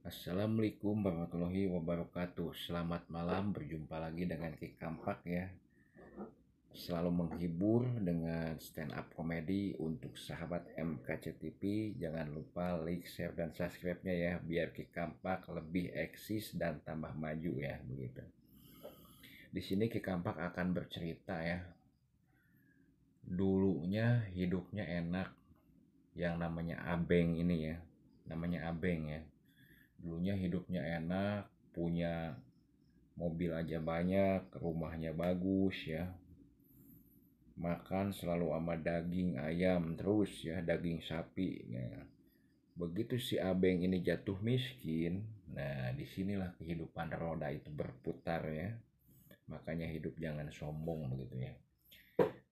Assalamualaikum warahmatullahi wabarakatuh. Selamat malam, berjumpa lagi dengan Ki Kampak ya. Selalu menghibur dengan stand up komedi untuk sahabat MKC TV. Jangan lupa like, share, dan subscribe-nya ya, biar Ki Kampak lebih eksis dan tambah maju ya, begitu. Di sini Ki Kampak akan bercerita ya. Dulunya hidupnya enak, yang namanya Abeng ini ya. Namanya Abeng ya. Dulunya hidupnya enak, punya mobil aja banyak, rumahnya bagus ya. Makan selalu sama daging ayam terus ya, daging sapi ya. Begitu si Abeng ini jatuh miskin, nah disinilah kehidupan roda itu berputar ya. Makanya hidup jangan sombong begitu ya.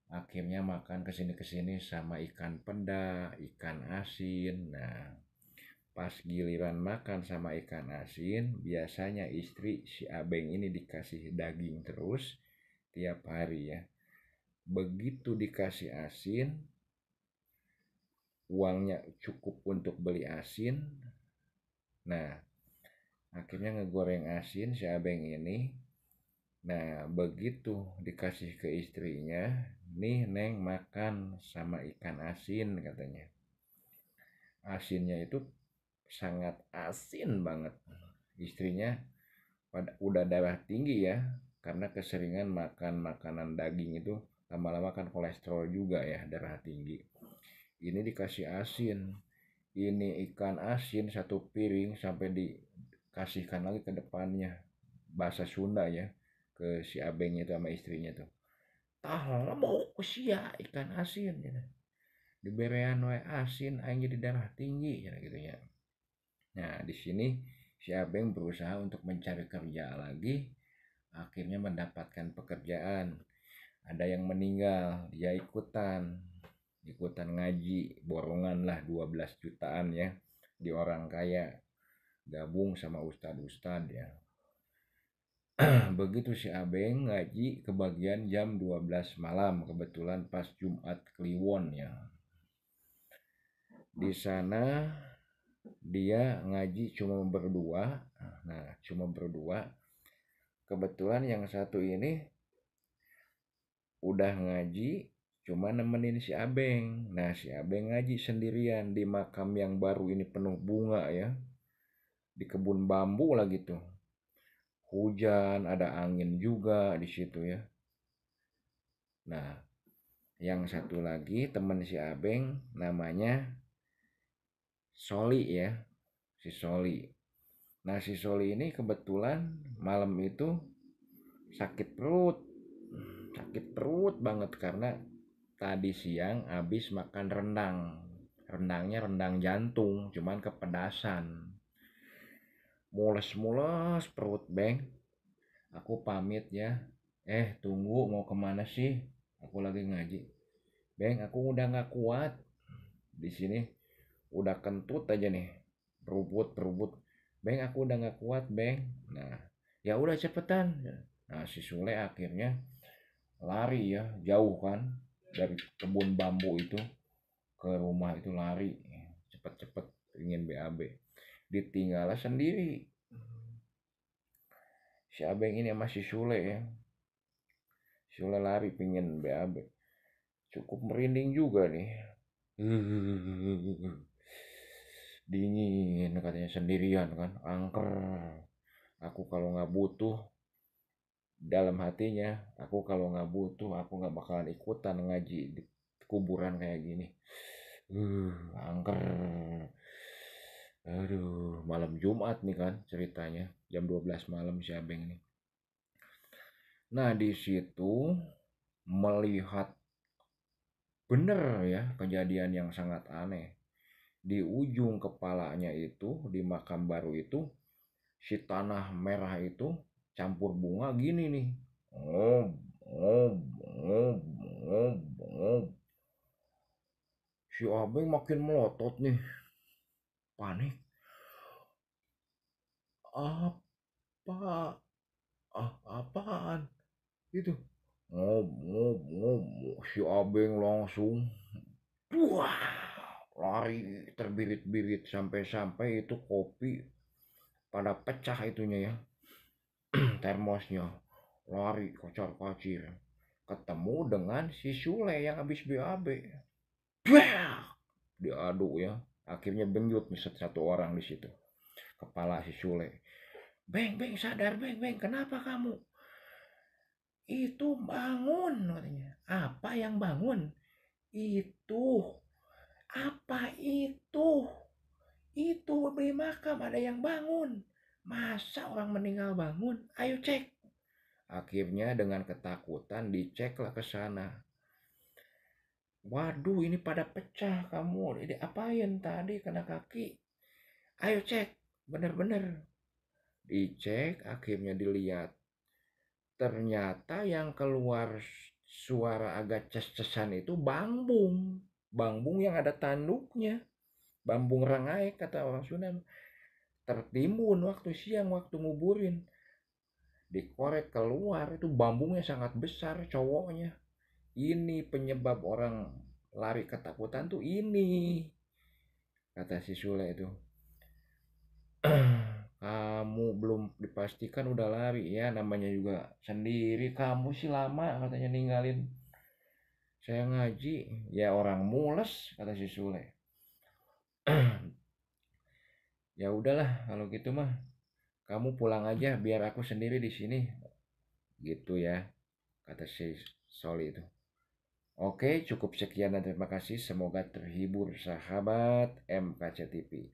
Akhirnya makan kesini-kesini sama ikan peda, ikan asin. Nah, pas giliran makan sama ikan asin, biasanya istri si Abeng ini dikasih daging terus tiap hari ya. Begitu dikasih asin, uangnya cukup untuk beli asin. Nah, akhirnya ngegoreng asin si Abeng ini. Nah, begitu dikasih ke istrinya, nih Neng makan sama ikan asin katanya. Asinnya itu sangat asin banget. Istrinya udah darah tinggi ya, karena keseringan makan makanan daging itu lama-lama kan kolesterol juga ya, darah tinggi. Ini dikasih asin, ini ikan asin satu piring sampai dikasihkan lagi ke depannya, bahasa Sunda ya, ke si Abengnya itu sama istrinya tuh. Tah mau sia ikan asin ya. Diberean wae asin aing jadi darah tinggi ya gitu ya. Nah, di sini si Abeng berusaha untuk mencari kerja lagi, akhirnya mendapatkan pekerjaan. Ada yang meninggal, dia ikutan ngaji, borongan lah 12 jutaan ya, di orang kaya, gabung sama ustad-ustad ya. Begitu si Abeng ngaji kebagian jam 12 malam, kebetulan pas Jumat Kliwon ya. Di sana dia ngaji cuma berdua. Nah, cuma berdua. Kebetulan yang satu ini udah ngaji cuma nemenin si Abeng. Nah, si Abeng ngaji sendirian di makam yang baru ini penuh bunga ya. Di kebun bambu lah gitu. Hujan, ada angin juga di situ ya. Nah, yang satu lagi teman si Abeng namanya Soli ya. Si Soli. Nah, si Soli ini kebetulan malam itu sakit perut. Sakit perut banget karena tadi siang habis makan rendang. Rendangnya rendang jantung, cuman kepedasan. Mules-mules perut, Beng. Aku pamit ya. Tunggu, mau kemana sih? Aku lagi ngaji. Beng, aku udah nggak kuat. Di sini udah kentut aja nih. Berubut. Beng, aku udah nggak kuat, Beng. Nah, ya udah cepetan. Nah, si Sule akhirnya lari ya, jauh kan dari kebun bambu itu ke rumah itu, lari cepet-cepet ingin BAB. Ditinggal sendiri si Abeng ini masih Sule ya. Sule lari pingin BAB, cukup merinding juga nih. Dingin katanya, sendirian kan, angker. Aku kalau nggak butuh, dalam hatinya, aku kalau nggak butuh aku nggak bakalan ikutan ngaji di kuburan kayak gini. Angker. Aduh, malam Jumat nih kan ceritanya, jam 12 malam si Abeng nih. Nah, di situ melihat bener ya kejadian yang sangat aneh. Di ujung kepalanya itu, di makam baru itu, si tanah merah itu campur bunga gini nih. Ngob, ngob, ngob, ngob, ngob. Si Abeng makin melotot nih, panik. Apa? Apaan? Itu. Ngob, ngob, ngob. Si Abeng langsung wah, lari terbirit-birit sampai-sampai itu kopi pada pecah itunya ya. Termosnya, lari kocar-kacir, ketemu dengan si Sule yang habis BAB. Diaduk ya, akhirnya benyut nih satu orang di situ, kepala si Sule. Beng sadar beng, kenapa kamu? Itu bangun katanya. Apa yang bangun? Itu. Apa itu? Itu beli makam ada yang bangun. Masa orang meninggal bangun? Ayo cek. Akhirnya dengan ketakutan diceklah ke sana. Waduh, ini pada pecah kamu. Ini apain tadi kena kaki? Ayo cek. Bener-bener. Dicek, akhirnya dilihat. Ternyata yang keluar suara agak ces-cesan itu bambung. Bambung yang ada tanduknya. Bambung rangai kata orang Sunda. Tertimbun waktu siang waktu nguburin. Dikorek keluar itu bambungnya sangat besar cowoknya. Ini penyebab orang lari ketakutan tuh ini, kata si Sule itu. Kamu belum dipastikan udah lari ya, namanya juga sendiri. Kamu sih lama katanya ninggalin saya ngaji. Ya orang mules kata si Sule. Ya udahlah kalau gitu mah kamu pulang aja biar aku sendiri di sini. Gitu ya kata si Soli itu. Oke, cukup sekian dan terima kasih. Semoga terhibur sahabat MKC TV.